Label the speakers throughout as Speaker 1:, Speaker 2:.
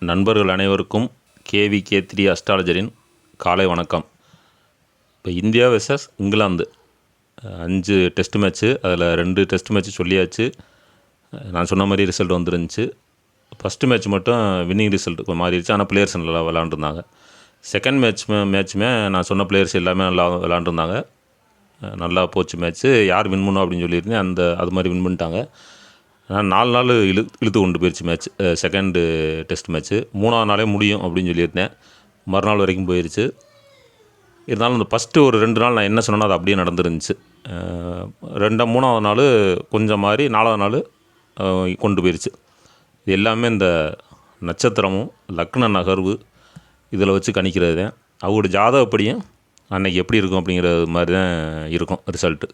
Speaker 1: நண்பர்கள் அனைவருக்கும் KVK3 அஸ்ட்ராலஜரின் காலை வணக்கம். இப்போ India versus England 5 test match, அதில் 2 டெஸ்ட் மேட்ச்சு சொல்லியாச்சு. நான் சொன்ன மாதிரி ரிசல்ட் வந்துருந்துச்சு. ஃபஸ்ட்டு மேட்ச் மட்டும் வின்னிங் ரிசல்ட் மாறிடுச்சு, ஆனால் பிளேயர்ஸ் நல்லா விளாண்டுருந்தாங்க. செகண்ட் மேட்ச்சுமே நான் சொன்ன பிளேயர்ஸ் எல்லாமே நல்லா விளாண்டுருந்தாங்க. நல்லா போச்சு மேட்ச்சு. யார் வின் பண்ணும் அப்படின்னு சொல்லியிருந்தேன், அது மாதிரி வின் பண்ணிட்டாங்க. நான் 4 நாள் இழுத்து கொண்டு போயிடுச்சு மேட்ச். செகண்டு டெஸ்ட் மேட்ச்சு 3ஆவது நாளே முடியும் அப்படின்னு சொல்லியிருந்தேன். மறுநாள் வரைக்கும் போயிடுச்சு. இருந்தாலும் இந்த ஃபஸ்ட்டு ஒரு 2 நாள் நான் என்ன சொன்னேனோ அது அப்படியே நடந்துருந்துச்சு. 3ஆவது நாள் கொஞ்சம் மாதிரி 4ஆவது நாள் கொண்டு போயிடுச்சு. இது எல்லாமே இந்த நட்சத்திரமும் லக்ன நகர்வு இதில் வச்சு கணிக்கிறது தான். அவங்களோட ஜாதகப்படியும் அன்றைக்கி எப்படி இருக்கும் அப்படிங்கிறது மாதிரி தான் இருக்கும் ரிசல்ட்டு.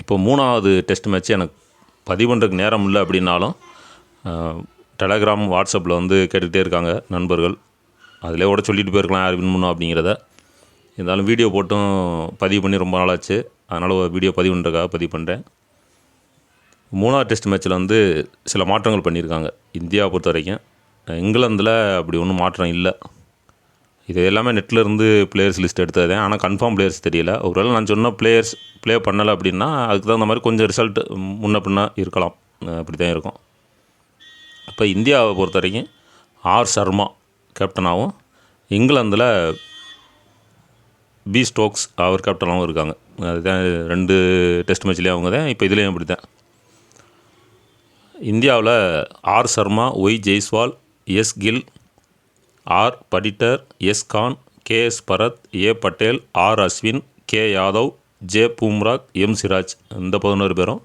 Speaker 1: இப்போ 3ஆவது டெஸ்ட் மேட்ச்சு எனக்கு பதிவு பண்ணுறதுக்கு நேரம் இல்லை அப்படின்னாலும் டெலகிராம் வாட்ஸ்அப்பில் கேட்டுக்கிட்டே இருக்காங்க நண்பர்கள். அதிலே கூட சொல்லிட்டு போயிருக்கலாம் யார் வின் பண்ணும் அப்படிங்கிறத. இருந்தாலும் வீடியோ போட்டும் பதிவு பண்ணி ரொம்ப நாளாச்சு, அதனால் ஒரு வீடியோ பதிவு பண்ணுறதுக்காக பதிவு பண்ணுறேன். 3ஆவது டெஸ்ட் மேட்ச்சில் சில மாற்றங்கள் பண்ணியிருக்காங்க இந்தியாவை பொறுத்த வரைக்கும். இங்கிலாந்தில் அப்படி ஒன்றும் மாற்றம் இல்லை. இது எல்லாமே நெட்டில் இருந்து பிளேயர்ஸ் லிஸ்ட் எடுத்தது, ஆனால் கன்ஃபார்ம் பிளேயர்ஸ் தெரியல. ஒருவேளை நான் சொன்ன பிளேயர்ஸ் ப்ளே பண்ணலை அப்படின்னா அதுக்கு தகுந்த மாதிரி கொஞ்சம் ரிசல்ட் முன்ன பின்னா இருக்கலாம். அப்படி தான் இருக்கும். இப்போ இந்தியாவை பொறுத்த வரைக்கும் ஆர் சர்மா கேப்டனாகவும், இங்கிலாந்தில் பி ஸ்டோக்ஸ் அவர் கேப்டனாகவும் இருக்காங்க. அதுதான் 2 டெஸ்ட் மேட்ச்லேயும் அவங்க தான், இப்போ இதுலேயும் அப்படி தான். இந்தியாவில் R Sharma, Y Jaiswal, S Gill, R Patidar, S Khan, KS Bharat, A Patel, R Ashwin, K Yadav, J Bumrah, M Siraj, இந்த 11 பேரும்.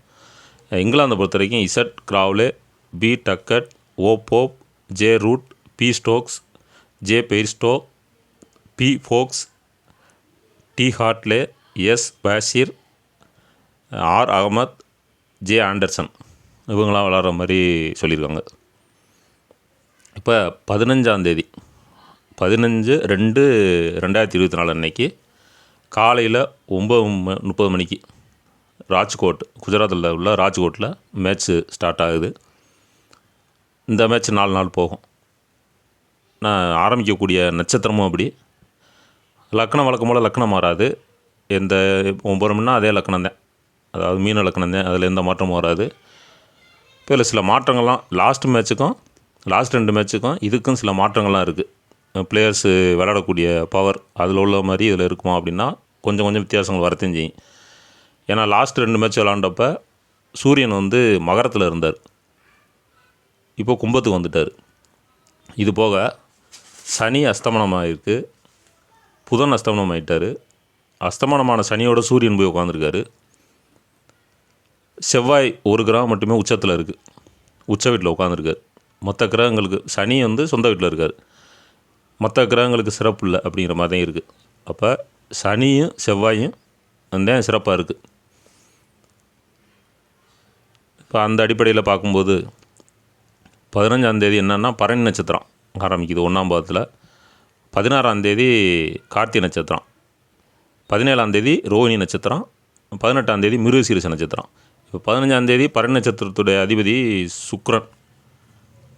Speaker 1: இங்கிலாந்தை பொறுத்த வரைக்கும் Z Crawley, B Duckett, O Pope, J Root, B Stokes, J Bairstow, B Foakes, T Hartley, S Bashir, R Ahmed, J Anderson இவங்களாம் விளாட்ற மாதிரி சொல்லியிருக்காங்க. இப்போ 15/2/2024 அன்னைக்கு காலையில் 9:30 மணிக்கு ராஜ்கோட், குஜராத்தில் உள்ள ராஜ்கோட்டில் மேட்ச்சு ஸ்டார்ட் ஆகுது. இந்த மேட்ச் 4 நாள் போகும். நான் ஆரம்பிக்கக்கூடிய நட்சத்திரமும் அப்படி. லக்னம் வழக்கம் போல் லக்னம் மாறாது. எந்த 9 மணினா அதே லக்னம் தான், அதாவது மீன லக்னம் தான், அதில் எந்த மாற்றமும் வராது. இப்போ இதில் சில மாற்றங்கள்லாம் லாஸ்ட் 2 மேட்ச்சுக்கும் இதுக்கும் சில மாற்றங்கள்லாம் இருக்குது. பிளேயர்ஸு விளையாடக்கூடிய பவர் அதில் உள்ள மாதிரி இதில் இருக்குமா அப்படின்னா கொஞ்சம் வித்தியாசங்கள் வரத்தையும் செய்யும். ஏன்னா லாஸ்ட் 2 மேட்ச் விளாண்டப்போ சூரியன் மகரத்தில் இருந்தார், இப்போ கும்பத்துக்கு வந்துட்டார். இது போக சனி அஸ்தமனம் ஆகிருக்கு, புதன் அஸ்தமனம் ஆகிட்டார். அஸ்தமனமான சனியோட சூரியன் போய் உட்காந்துருக்காரு. செவ்வாய் 1 கிரகம் மட்டுமே உச்சத்தில் இருக்குது, உச்ச வீட்டில் உட்காந்துருக்கார். மற்ற கிரகங்களுக்கு சனி சொந்த வீட்டில் இருக்கார். மற்ற கிரகங்களுக்கு சிறப்பு இல்லை அப்படிங்கிற மாதிரி தான் இருக்குது. அப்போ சனியும் செவ்வாயும் தான் சிறப்பாக இருக்குது. இப்போ அந்த அடிப்படையில் பார்க்கும்போது 15ஆம் தேதி என்னென்னா பரணி நட்சத்திரம் ஆரம்பிக்குது 1ஆம் பாதத்தில். 16ஆம் தேதி கார்த்திகை நட்சத்திரம், 17ஆம் தேதி ரோஹிணி நட்சத்திரம், 18ஆம் தேதி மிருகசீரிஷ நட்சத்திரம். இப்போ 15ஆம் தேதி பரணி நட்சத்திரத்துடைய அதிபதி சுக்கிரன்,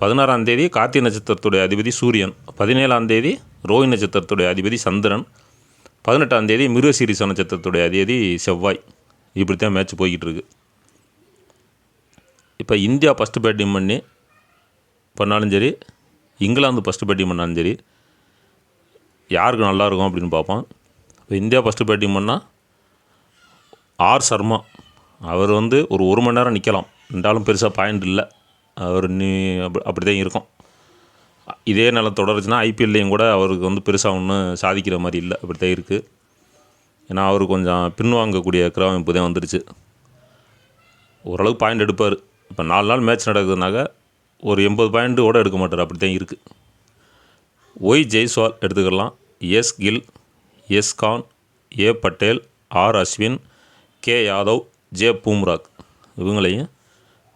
Speaker 1: 16ஆம் தேதி கார்த்திகை நட்சத்திரத்துடைய அதிபதி சூரியன், 17ஆம் தேதி ரோஹிணி நட்சத்திரத்துடைய அதிபதி சந்திரன், 18ஆம் தேதி மிருகசீரிஷ நட்சத்திரத்துடைய அதிபதி செவ்வாய். இப்படி தான் மேட்ச் போய்கிட்டு இருக்கு. இப்போ இந்தியா ஃபஸ்ட்டு பேட்டிங் பண்ணாலும் சரி, இங்கிலாந்து ஃபஸ்ட்டு பேட்டிங் பண்ணாலும் சரி, யாருக்கு நல்லாயிருக்கும் அப்படின்னு பார்ப்போம். இப்போ இந்தியா ஃபஸ்ட்டு பேட்டிங் பண்ணால் ஆர் சர்மா அவர் ஒரு 1 மணி நேரம் நிற்கலாம், ரெண்டாலும் பெருசாக பாயிண்ட் இல்லை. அவர் அப்படி தான் இருக்கும். இதே நிலம் தொடருச்சுன்னா ஐபிஎல்லையும் கூட அவருக்கு பெருசாக ஒன்றும் சாதிக்கிற மாதிரி இல்லை, அப்படி தான் இருக்குது. ஏன்னா அவர் கொஞ்சம் பின்வாங்கக்கூடிய கிரகம் இப்போ தான் வந்துருச்சு. ஓரளவுக்கு பாயிண்ட் எடுப்பார். இப்போ 4 நாள் மேட்ச் நடக்குதுனாக்க ஒரு 80 பாயிண்ட்டு கூட எடுக்க மாட்டார், அப்படி தான் இருக்குது. ஒய் ஜெய்ஸ்வால் எடுத்துக்கலாம், S Gill, S Khan, A Patel, R Ashwin, K Yadav, J Bumrah இவங்களையும்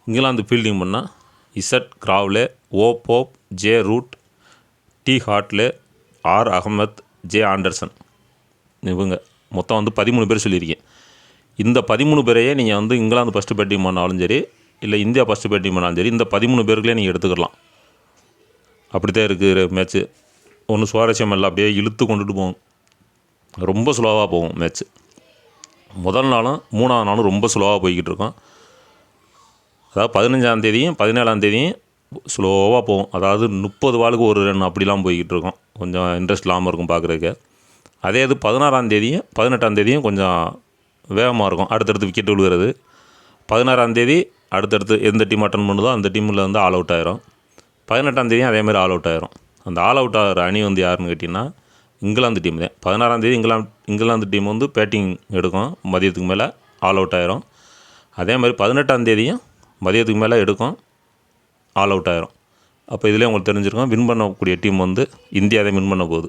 Speaker 1: இங்கிலாந்து ஃபீல்டிங் பண்ணால் Z Crawley, O Pope, J Root, T Hartley, R Ahmed, J Anderson இவங்க மொத்தம் 13 பேர் சொல்லியிருக்கேன். இந்த 13 பேரையே நீங்கள் இங்கிலாந்து ஃபஸ்ட்டு பேட்டிங் பண்ணாலும் சரி, இல்லை இந்தியா ஃபஸ்ட்டு பேட்டிங் பண்ணாலும் சரி, இந்த 13 பேருக்குள்ளே நீங்கள் எடுத்துக்கலாம். அப்படித்தான் இருக்குது மேட்ச்சு. ஒன்றும் சுவாரஸ்யம் இல்லை, அப்படியே இழுத்து கொண்டுட்டு போகும். ரொம்ப ஸ்லோவாக போகும் மேட்ச்சு. முதல் நாளும் 3ஆவது நாளும் ரொம்ப ஸ்லோவாக போய்கிட்டு இருக்கோம். அதாவது 15ஆம் தேதியும் 17ஆம் தேதியும் ஸ்லோவாக போகும். அதாவது 30 பாலுக்கு ஒரு ரன் அப்படிலாம் போய்கிட்டு இருக்கோம். கொஞ்சம் இன்ட்ரெஸ்ட் இல்லாமல் இருக்கும் பார்க்குறதுக்கு. அதே இது 16ஆம் தேதியும் 18ஆம் தேதியும் கொஞ்சம் வேகமாக இருக்கும். அடுத்தடுத்து விக்கெட் விழுகிறது. 16ஆம் தேதி அடுத்தடுத்து எந்த டீம் அட்டன் பண்ணுதோ அந்த டீமில் வந்து ஆல் அவுட் ஆயிரும். 18ஆம் தேதியும் அதேமாதிரி ஆல் அவுட் ஆயிரும். அந்த ஆல் அவுட் ஆகிற அணி வந்து யாருன்னு கேட்டிங்கன்னா இங்கிலாந்து டீம் தான். 16ஆம் தேதி இங்கிலாந்து டீம் வந்து பேட்டிங் எடுக்கும், மதியத்துக்கு மேலே ஆல் அவுட் ஆயிரும். அதே மாதிரி 18ஆம் தேதியும் மதியத்துக்கு மேலே எடுக்கும், ஆல் அவுட் ஆயிரும். அப்போ இதிலே உங்களுக்கு தெரிஞ்சிருக்கும், வின் பண்ணக்கூடிய டீம் வந்து இந்தியா தான் வின் பண்ண போகுது.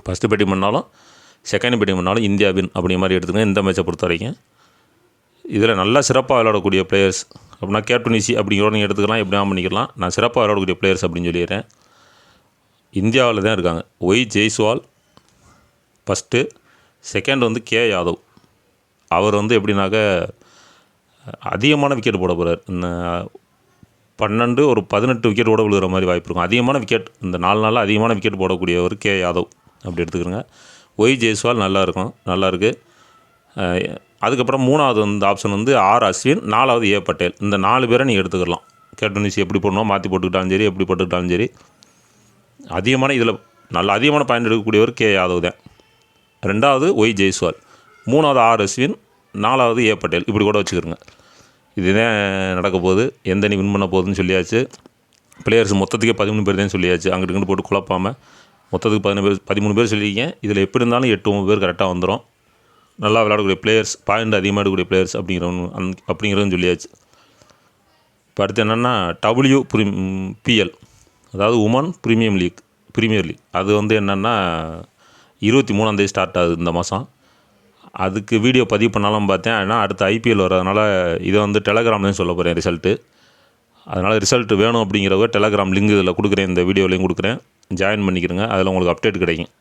Speaker 1: ஃபஸ்ட்டு பேட்டிங் பண்ணாலும் செகண்ட் பேட்டிங் பண்ணாலும் இந்தியா வின் அப்படிங்கிற மாதிரி எடுத்துக்கங்க இந்த மேட்சை பொறுத்த வரைக்கும். இதில் நல்லா சிறப்பாக விளையாடக்கூடிய பிளேயர்ஸ் அப்படின்னா கேப்டனிசி அப்படிங்கிறவங்க நீங்கள் எடுத்துக்கலாம், எப்படியா பண்ணிக்கலாம். நான் சிறப்பாக விளையாடக்கூடிய பிளேயர்ஸ் அப்படின்னு சொல்லிடுறேன். இந்தியாவில் தான் இருக்காங்க. ஒய் ஜெய்ஸ்வால் ஃபஸ்ட்டு, செகண்ட் வந்து கே யாதவ். அவர் வந்து எப்படின்னாக்க அதிகமான விக்கெட் போட போகிறார். 12 ஒரு 18 விக்கெட் கூட விழுகிற மாதிரி வாய்ப்பு இருக்கும். அதிகமான விக்கெட் இந்த 4 நாளில் அதிகமான விக்கெட் போடக்கூடியவர் கே யாதவ் அப்படி எடுத்துக்கிறோங்க. ஒய் ஜெய்ஸ்வால் நல்லாயிருக்கு. அதுக்கப்புறம் 3ஆவது வந்து ஆப்ஷன் வந்து ஆர் அஸ்வின், 4ஆவது ஏ பட்டேல். இந்த 4 பேரை நீங்கள் எடுத்துக்கலாம். கேப்டன்சி எப்படி போடணும், மாற்றி போட்டுக்கிட்டாலும் சரி, எப்படி போட்டுக்கிட்டாலும் சரி. இதில் அதிகமான பாயிண்ட் எடுக்கக்கூடியவர் கே யாதவ் தான். 2ஆவது ஒய் ஜெய்ஸ்வால், 3ஆவது ஆர் அஸ்வின், 4ஆவது ஏ பட்டேல். இப்படி கூட வச்சுக்கிறோங்க. இதுதான் நடக்க போகுது. எந்த அணி வின் பண்ண போகுதுன்னு சொல்லியாச்சு. பிளேயர்ஸ் மொத்தத்துக்கே 13 பேர் தான் சொல்லியாச்சு. அங்கிட்டு இங்கிட்டு போட்டு குழப்பாமல் மொத்தத்துக்கு 13 பேர் சொல்லியிருக்கேன். இதில் எப்படி இருந்தாலும் 8-9 பேர் கரெக்டாக வந்துடும். நல்லா விளையாடக்கூடிய பிளேயர்ஸ், பாயிண்ட் அதிகமாக எடுக்கக்கூடிய பிளேயர்ஸ் அப்படிங்கிறதுன்னு சொல்லியாச்சு. இப்போ அடுத்து என்னென்னா WPL, அதாவது உமன் ப்ரீமியர் லீக். அது வந்து என்னென்னா 23ஆம் தேதி ஸ்டார்ட் ஆகுது இந்த மாதம். அதுக்கு வீடியோ பதிவு பண்ணாலும் பார்த்தேன். ஆனால் அடுத்து IPL வர்றதுனால இதை வந்து டெலகிராம்லேயும் சொல்ல போகிறேன் ரிசல்ட்டு. அதனால் ரிசல்ட் வேணும் அப்படிங்கிறவங்க டெலகிராம் லிங்க் இதில் கொடுக்குறேன், இந்த வீடியோலையும் கொடுக்குறேன், ஜாயின் பண்ணிக்கிறேங்க. அதில் உங்களுக்கு அப்டேட் கிடைக்கும்.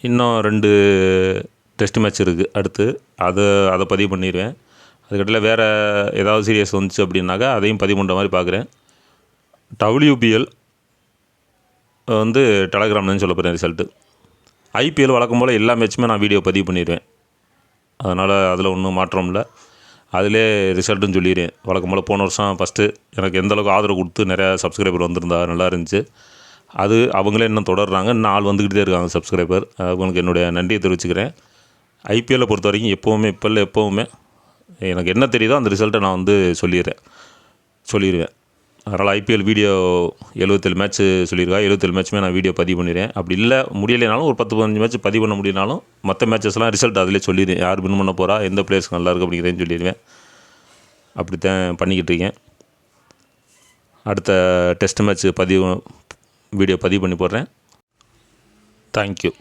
Speaker 1: இன்னும் 2 டெஸ்ட் மேட்ச் இருக்குது அடுத்து. அதை பதிவு பண்ணிடுவேன். அதுக்கட்டில் வேறு ஏதாவது சீரியஸ் வந்துச்சு அப்படின்னாக்கா அதையும் பதிவு பண்ணுற மாதிரி பார்க்குறேன். WPL வந்து டெலகிராம்லேயும் சொல்ல போகிறேன் ரிசல்ட்டு. IPL வழக்கம் போல் எல்லா மேட்சுமே நான் வீடியோ பதிவு பண்ணிடுவேன். அதனால் அதில் ஒன்றும் மாற்றம் இல்லை. அதிலே ரிசல்ட்டுன்னு சொல்லிடுறேன். வழக்கம் போல் போன வருஷம் ஃபஸ்ட்டு எனக்கு எந்தளவுக்கு ஆதரவு கொடுத்து நிறையா சப்ஸ்கிரைபர் வந்திருந்தா நல்லா இருந்துச்சு. அது அவங்களே இன்னும் தொடர்றாங்க. இன்னும் ஆள் வந்துக்கிட்டே இருக்காங்க சப்ஸ்கிரைபர். அவங்களுக்கு என்னுடைய நன்றியை தெரிவிச்சுக்கிறேன். IPL பொறுத்த வரைக்கும் எப்போவுமே எனக்கு என்ன தெரியுதோ அந்த ரிசல்ட்டை நான் வந்து சொல்லிடுவேன். அதனால் IPL வீடியோ 77 மேட்ச்சு சொல்லியிருக்கா. 77 மேட்ச்சுமே நான் வீடியோ பதிவு பண்ணிடுறேன். அப்படி இல்லை முடியலைனாலும் ஒரு 10-15 மேட்ச் பதிவு பண்ண முடியினாலும் மற்ற மேட்சஸ்லாம் ரிசல்ட் அதிலே சொல்லிடுவேன். யார் வின் பண்ண போகிறா, எந்த பிளேயர்ஸ் நல்லாயிருக்கு அப்படிங்கிறதையும் சொல்லிடுவேன். அப்படித்தான் பண்ணிக்கிட்டு இருக்கேன். அடுத்த டெஸ்ட் மேட்ச் வீடியோ பதிவு பண்ணி போடுறேன். தேங்க்யூ.